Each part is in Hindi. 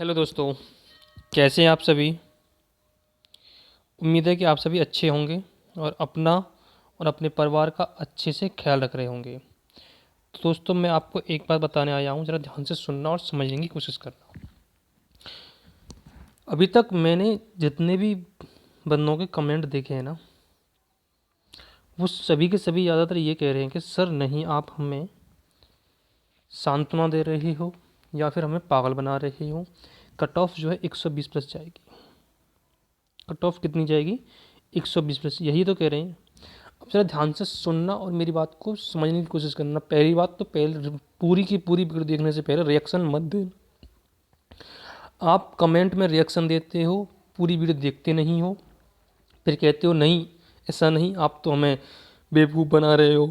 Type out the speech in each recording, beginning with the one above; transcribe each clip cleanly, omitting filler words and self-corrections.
हेलो दोस्तों, कैसे हैं आप सभी। उम्मीद है कि आप सभी अच्छे होंगे और अपना और अपने परिवार का अच्छे से ख्याल रख रहे होंगे। तो दोस्तों, मैं आपको एक बात बताने आया हूँ, ज़रा ध्यान से सुनना और समझने की कोशिश करना। अभी तक मैंने जितने भी बंदों के कमेंट देखे हैं ना, वो सभी के सभी ज़्यादातर ये कह रहे हैं कि सर नहीं, आप हमें सांत्वना दे रहे हो या फिर हमें पागल बना रहे हो। कट ऑफ जो है 120 प्लस जाएगी। कट ऑफ कितनी जाएगी? 120 प्लस, यही तो कह रहे हैं। अब ज़रा ध्यान से सुनना और मेरी बात को समझने की कोशिश करना। पहली बात तो पहले पूरी की पूरी वीडियो देखने से पहले रिएक्शन मत देना। आप कमेंट में रिएक्शन देते हो, पूरी वीडियो देखते नहीं हो, फिर कहते हो नहीं ऐसा नहीं, आप तो हमें बेवकूफ़ बना रहे हो,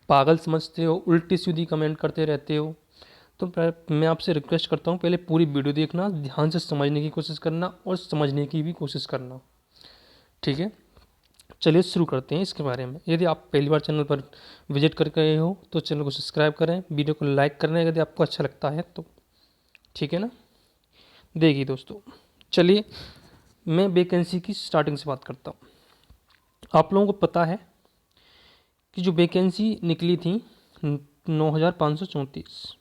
पागल समझते हो, उल्टी सीधी कमेंट करते रहते हो। तो मैं आपसे रिक्वेस्ट करता हूँ, पहले पूरी वीडियो देखना, ध्यान से समझने की कोशिश करना और समझने की भी कोशिश करना। ठीक है, चलिए शुरू करते हैं इसके बारे में। यदि आप पहली बार चैनल पर विजिट कर गए हो तो चैनल को सब्सक्राइब करें, वीडियो को लाइक करें यदि आपको अच्छा लगता है तो। ठीक है ना। देखिए दोस्तों, चलिए मैं वैकेंसी की स्टार्टिंग से बात करता हूँ। आप लोगों को पता है कि जो वैकेंसी निकली थी 9,534,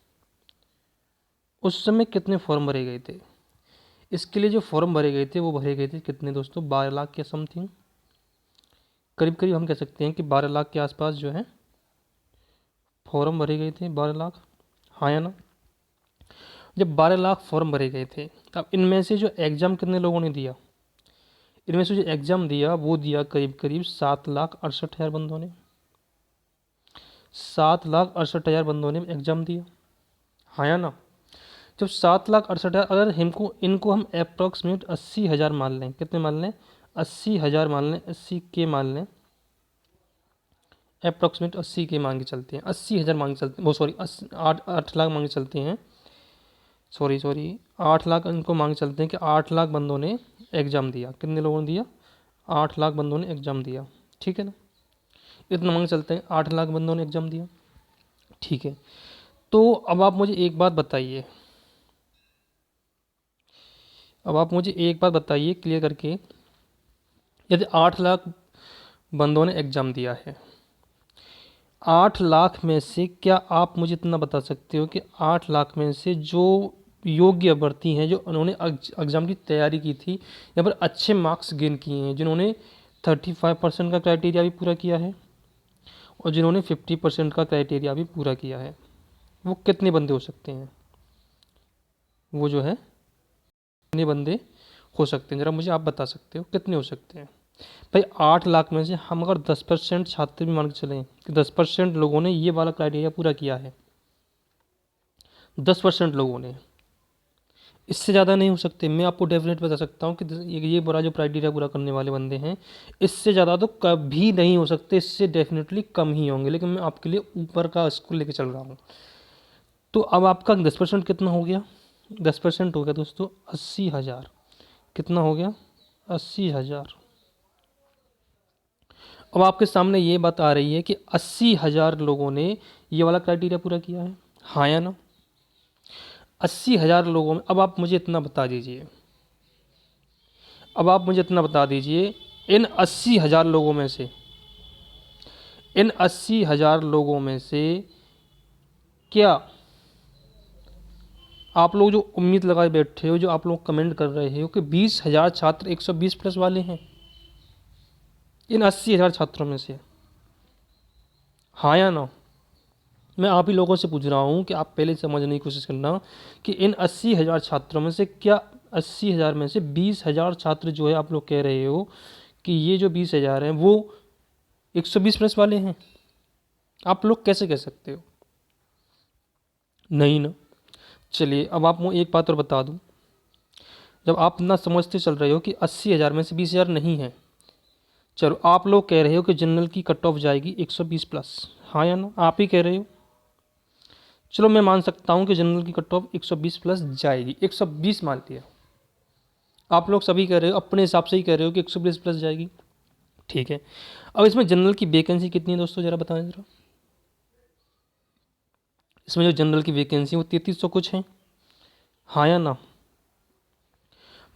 उस समय कितने फॉर्म भरे गए थे? इसके लिए जो फॉर्म भरे गए थे वो भरे गए थे कितने दोस्तों? 12 लाख के समथिंग, करीब करीब हम कह सकते हैं कि 12 लाख के आसपास जो है फॉर्म भरे गए थे। 12 लाख, हाँ या ना। जब 12 लाख फॉर्म भरे गए थे, तब इनमें से जो एग्ज़ाम कितने लोगों ने दिया? इनमें से जो एग्ज़ाम दिया वो दिया करीब करीब 7,68,000 बंदों ने। 7,68,000 बंदों ने एग्ज़ाम दिया, हाँ या ना। जब 7,68,000, अगर हमको इनको हम अप्रॉक्सीमेट 80,000 मान लें, कितने मान लें? 80,000 मान लें, 80 के मान लें, अप्रॉक्सीमेट 80 के मान के चलते हैं, 80,000 मान के चलते हैं, वो सॉरी 8 लाख मान के चलते हैं, सॉरी 8 लाख इनको मान के चलते हैं कि 8 लाख बंदों ने एग्ज़ाम दिया। कितने लोगों ने दिया? 8 लाख बंदों ने एग्ज़ाम दिया। ठीक है ना, इतना मान के चलते हैं 8 लाख बंदों ने एग्ज़ाम दिया। ठीक है, तो अब आप मुझे एक बात बताइए, अब आप मुझे एक बात बताइए क्लियर करके, यदि 8 लाख बंदों ने एग्ज़ाम दिया है, 8 लाख में से क्या आप मुझे इतना बता सकते हो कि 8 लाख में से जो योग्य अभ्यर्थी हैं, जो उन्होंने एग्ज़ाम की तैयारी की थी या फिर अच्छे मार्क्स गेन किए हैं, जिन्होंने 35% का क्राइटेरिया भी पूरा किया है और जिन्होंने 50% का क्राइटेरिया भी पूरा किया है, वो कितने बंदे हो सकते हैं? वो जो है कितने बंदे हो सकते हैं, ज़रा मुझे आप बता सकते हो कितने हो सकते हैं? भाई 8 लाख में से हम अगर 10% छात्र भी मान के चलें कि 10% लोगों ने ये वाला क्राइटेरिया पूरा किया है, 10% लोगों ने, इससे ज़्यादा नहीं हो सकते। मैं आपको डेफिनेट बता सकता हूँ कि ये बड़ा जो क्राइटेरिया पूरा करने वाले बंदे हैं, इससे ज़्यादा तो कभी नहीं हो सकते, इससे डेफिनेटली कम ही होंगे। लेकिन मैं आपके लिए ऊपर का स्कूल लेके चल रहा हूँ। तो अब आपका 10% कितना हो गया? 10% हो गया दोस्तों 80,000। कितना हो गया? 80,000। अब आपके सामने ये बात आ रही है कि 80,000 लोगों ने ये वाला क्राइटेरिया पूरा किया है, हाँ या ना। 80,000 लोगों में, अब आप मुझे इतना बता दीजिए, अब आप मुझे इतना बता दीजिए, इन 80,000 लोगों में से, इन 80,000 लोगों में से क्या आप लोग जो उम्मीद लगाए बैठे हो, जो आप लोग कमेंट कर रहे हो कि 20,000 छात्र 120 प्लस वाले हैं, इन 80,000 छात्रों में से, हाँ या ना? मैं आप ही लोगों से पूछ रहा हूँ कि आप पहले समझने की कोशिश करना कि इन 80,000 छात्रों में से क्या 80,000 में से 20,000 छात्र जो है, आप लोग कह रहे हो कि ये जो 20,000 हैं वो 120 प्लस वाले हैं? आप लोग कैसे कह सकते हो? नहीं ना। चलिए अब आप मुझे एक बात और बता दूँ, जब आप इतना समझते चल रहे हो कि 80,000 में से 20,000 नहीं है, चलो आप लोग कह रहे हो कि जनरल की कट ऑफ जाएगी 120 प्लस, हाँ या ना? आप ही कह रहे हो। चलो मैं मान सकता हूँ कि जनरल की कट ऑफ 120 प्लस जाएगी, 120 मान लिया। आप लोग सभी कह रहे हो, अपने हिसाब से ही कह रहे हो कि 120 प्लस जाएगी। ठीक है, अब इसमें जनरल की वैकेंसी कितनी है दोस्तों, ज़रा बताएं ज़रा। इसमें जो जनरल की वैकेंसी वो 3300 कुछ है। हाँ या ना?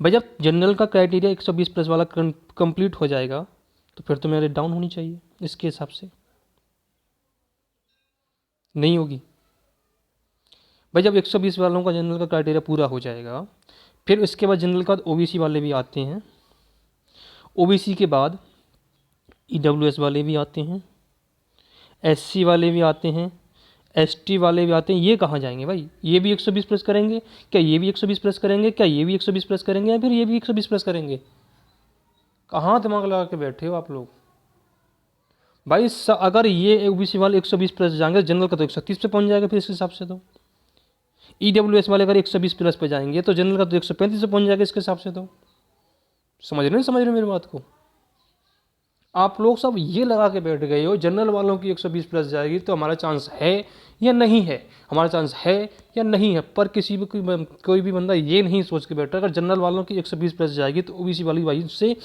भाई जब जनरल का क्राइटेरिया 120 प्लस वाला कंप्लीट हो जाएगा तो फिर तो मेरिट डाउन होनी चाहिए इसके हिसाब से, नहीं होगी? भाई जब 120 वालों का जनरल का क्राइटेरिया पूरा हो जाएगा, फिर इसके बाद जनरल के बाद ओबीसी वाले भी आते हैं, ओबीसी के बाद ईडब्ल्यूएस वाले भी आते हैं, एससी वाले भी आते हैं, एसटी वाले भी आते हैं। ये कहाँ जाएंगे भाई? ये भी 120 प्लस करेंगे क्या? ये भी 120 प्लस करेंगे क्या? ये भी 120 प्लस करेंगे या फिर ये भी 120 प्लस करेंगे? कहाँ दिमाग लगा के बैठे हो आप लोग भाई? अगर ये ओबीसी वाले 120 प्लस जाएंगे, जनरल का तो 130 पे पहुंच जाएगा फिर इस हिसाब से। तो ईडब्ल्यूएस वाले अगर 120 प्लस पे जाएंगे तो जनरल का तो 135 पे पहुंच जाएगा इसके हिसाब से। तो समझ रहे हो मेरी बात को? आप लोग सब ये लगा के बैठ गए हो जनरल वालों की 120 प्लस जाएगी तो हमारा चांस है या नहीं है, हमारा चांस है या नहीं है। पर किसी भी कोई भी बंदा ये नहीं सोच के बैठा अगर जनरल वालों की 120 प्लस जाएगी तो ओबीसी वाली वाइज से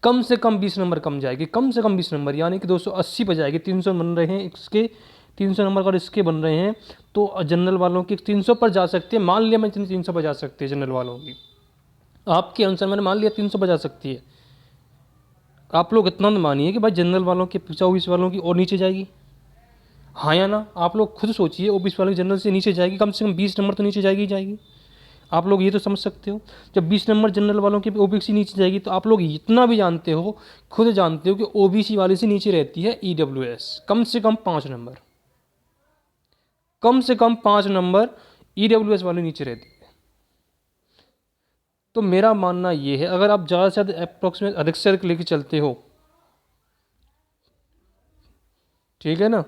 कम 20 नंबर कम जाएगी, कम से कम 20 नंबर, यानी कि 280 पर जाएगी। 300 बन रहे हैं इसके, 300 नंबर अगर इसके बन रहे हैं तो जनरल वालों की 300 पर जा सकती है। मान लिया मैं 300 पर जा सकती है जनरल वालों की, आपके अनुसार मैंने मान लिया 300 पर जा सकती है। आप लोग इतना तो मानिए कि भाई जनरल वालों की 24 वालों की और नीचे जाएगी, हाँ या ना? आप लोग खुद सोचिए, ओबीसी वालों की जनरल से नीचे जाएगी, कम से कम 20 नंबर तो नीचे जाएगी ही जाएगी। आप लोग ये तो समझ सकते हो, जब 20 नंबर जनरल वालों की ओबीसी नीचे जाएगी तो आप लोग इतना भी जानते हो, खुद जानते हो कि ओबीसी वाले से नीचे रहती है ईडब्ल्यूएस, कम से कम 5 नंबर, कम से कम 5 नंबर ईडब्ल्यूएस वाले नीचे रहती है। तो मेरा मानना ये है अगर आप ज़्यादा से ज़्यादा अप्रोक्सीमेट अधिक से अधिक लेके चलते हो, ठीक है ना,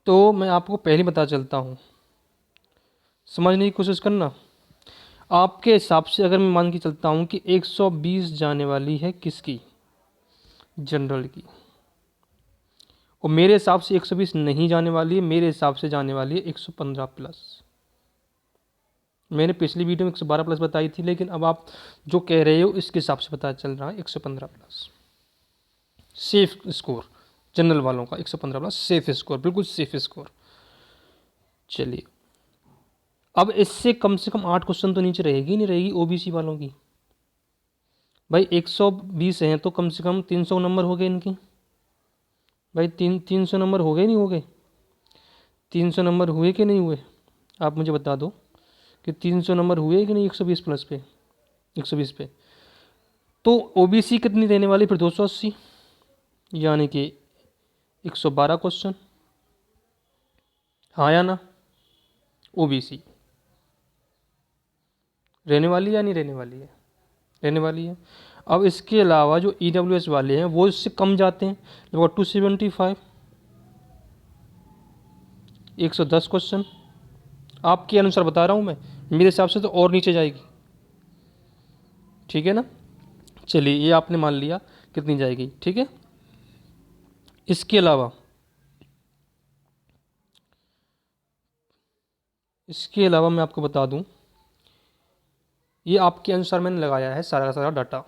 तो मैं आपको पहले बता चलता हूँ, समझने की कोशिश करना। आपके हिसाब से अगर मैं मान के चलता हूँ कि 120 जाने वाली है किसकी? जनरल की। और मेरे हिसाब से 120 नहीं जाने वाली है, मेरे हिसाब से जाने वाली है 115 प्लस। मैंने पिछली वीडियो में 112 प्लस बताई थी, लेकिन अब आप जो कह रहे हो इसके हिसाब से पता चल रहा है 115 प्लस सेफ स्कोर। जनरल वालों का 115 प्लस सेफ स्कोर, बिल्कुल सेफ स्कोर। चलिए, अब इससे कम से कम 8 क्वेश्चन तो नीचे रहेगी नहीं रहेगी ओबीसी वालों की। भाई 120 हैं तो कम से कम 300 नंबर हो गए इनके। भाई 300 नंबर हो गए नहीं हो गए? 300 नंबर हुए कि नहीं हुए? आप मुझे बता दो कि 300 नंबर हुए कि नहीं 120 प्लस पे, 120 पे। तो ओबीसी कितनी देने वाली फिर? 280, यानी कि 112 क्वेश्चन, हाँ या ना? ओबीसी रहने वाली है या नहीं रहने वाली है? रहने वाली है। अब इसके अलावा जो ईडब्ल्यूएस वाले हैं वो इससे कम जाते हैं, लगभग 275, 110 क्वेश्चन। आपके अनुसार बता रहा हूँ मैं, मेरे हिसाब से तो और नीचे जाएगी, ठीक है ना? चलिए, ये आपने मान लिया कितनी जाएगी, ठीक है। इसके अलावा मैं आपको बता दूं, ये आपके अनुसार मैंने लगाया है सारा का सारा डाटा।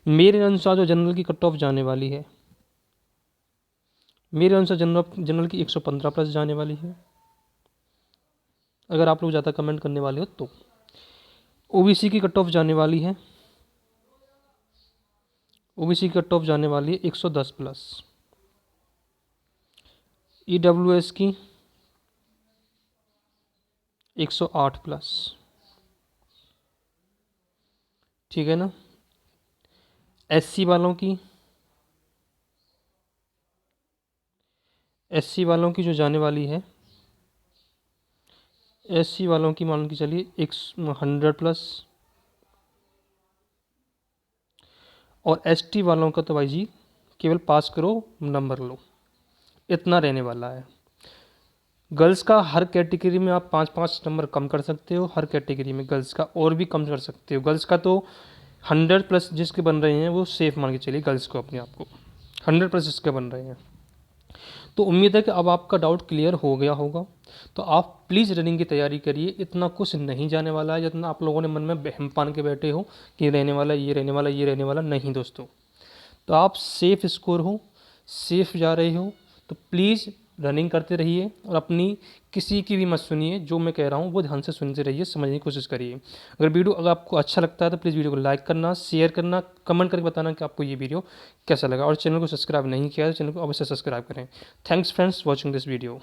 मेरे अनुसार जो जनरल की कट ऑफ जाने वाली है, मेरे अनुसार जनरल की 115 प्लस जाने वाली है। अगर आप लोग ज़्यादा कमेंट करने वाले हो तो ओबीसी की कट ऑफ जाने वाली है, ओबीसी की कट ऑफ जाने वाली है 110 प्लस। ईडब्ल्यूएस की 108 प्लस, ठीक है ना। एससी वालों की, एससी वालों की जो जाने वाली है, एससी वालों की मान के चलिए 100 प्लस। और एसटी वालों का तो भाई जी केवल पास करो, नंबर लो, इतना रहने वाला है। गर्ल्स का हर कैटेगरी में आप 5-5 नंबर कम कर सकते हो, हर कैटेगरी में गर्ल्स का और भी कम कर सकते हो। गर्ल्स का तो 100 प्लस जिसके बन रहे हैं वो सेफ मान के चलिए, गर्ल्स को अपने आप को 100 प्लस जिसके बन रहे हैं। तो उम्मीद है कि अब आपका डाउट क्लियर हो गया होगा। तो आप प्लीज़ रनिंग की तैयारी करिए, इतना कुछ नहीं जाने वाला है जितना आप लोगों ने मन में बहम पान के बैठे हो कि रहने वाला, ये रहने वाला, ये रहने वाला। नहीं दोस्तों, तो आप सेफ स्कोर हो, सेफ जा रहे हो, तो प्लीज़ रनिंग करते रहिए और अपनी किसी की भी मत सुनिए, जो मैं कह रहा हूँ वो ध्यान से सुनते रहिए, समझने की कोशिश करिए। अगर आपको अच्छा लगता है तो प्लीज़ वीडियो को लाइक करना, शेयर करना, कमेंट करके बताना कि आपको ये वीडियो कैसा लगा, और चैनल को सब्सक्राइब नहीं किया तो चैनल को अवश्य सब्सक्राइब करें। Thanks friends watching this video.